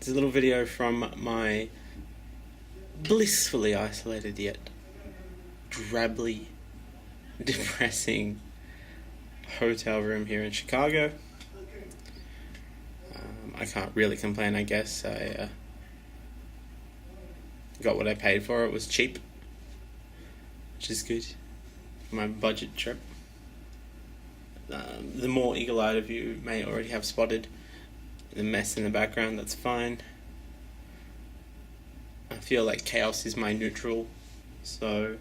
It's a little video from my blissfully isolated yet drably depressing hotel room here in Chicago. I can't really complain, I guess. I got what I paid for. It was cheap, which is good for my budget trip. The more eagle-eyed of you may already have spotted the mess in the background. That's fine. I feel like chaos is my neutral, so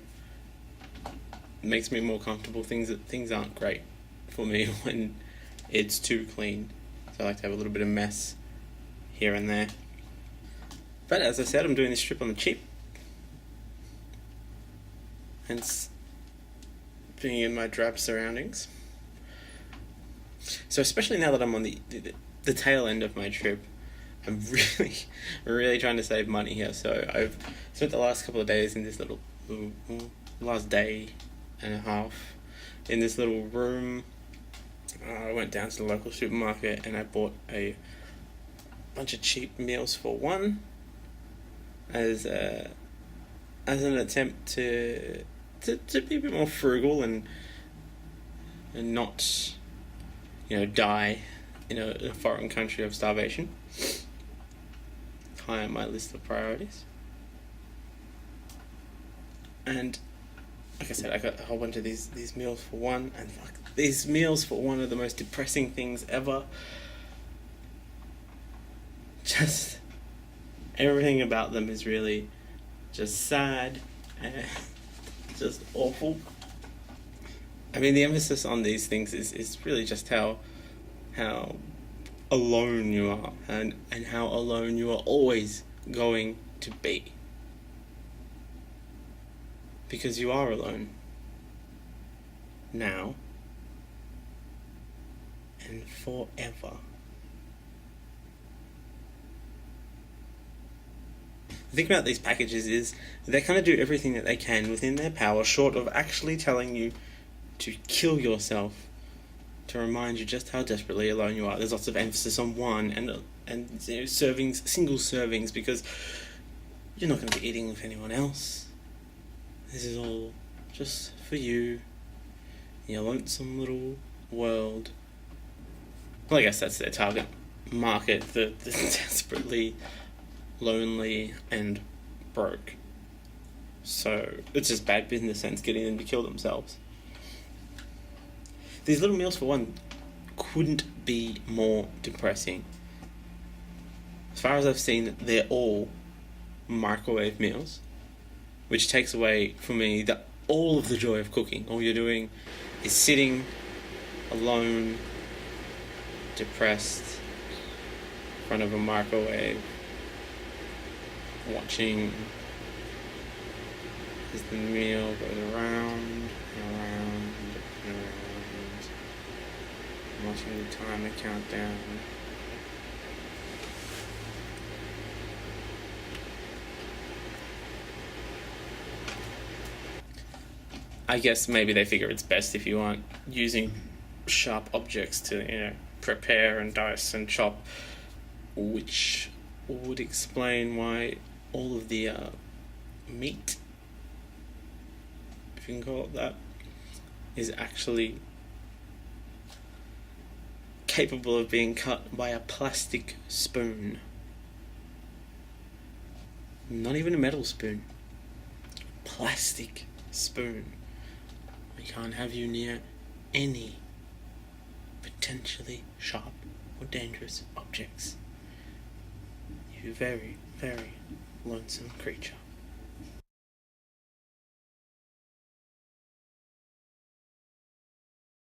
it makes me more comfortable. Things aren't great for me when it's too clean, so I like to have a little bit of mess here and there. But as I said, I'm doing this trip on the cheap, hence being in my drab surroundings. So especially now that I'm on the tail end of my trip, I'm really trying to save money here. So I've spent the last couple of days in this last day and a half in this little room. I went down to the local supermarket and I bought a bunch of cheap meals for one, as an attempt to be a bit more frugal and not, die in a foreign country of starvation. High on my list of priorities. And like I said, I got a whole bunch of these meals for one, and these meals for one are the most depressing things ever. Just everything about them is really just sad and just awful. I mean, the emphasis on these things is really just how alone you are, and how alone you are always going to be. Because you are alone. Now. And forever. The thing about these packages is they kind of do everything that they can within their power, short of actually telling you to kill yourself, to remind you just how desperately alone you are. There's lots of emphasis on one and servings, single servings, because you're not going to be eating with anyone else. This is all just for you, in your lonesome little world. Well, I guess that's their target market, the desperately lonely and broke. So it's just bad business sense getting them to kill themselves. These little meals for one couldn't be more depressing. As far as I've seen, they're all microwave meals, which takes away from me all of the joy of cooking. All you're doing is sitting alone, depressed, in front of a microwave, watching as the meal goes around and around and around, watching the timer count down. I guess maybe they figure it's best if you aren't using sharp objects to, prepare and dice and chop, which would explain why all of the meat, if you can call it that, is actually capable of being cut by a plastic spoon. Not even a metal spoon. Plastic spoon. We can't have you near any potentially sharp or dangerous objects. You very, very lonesome creature.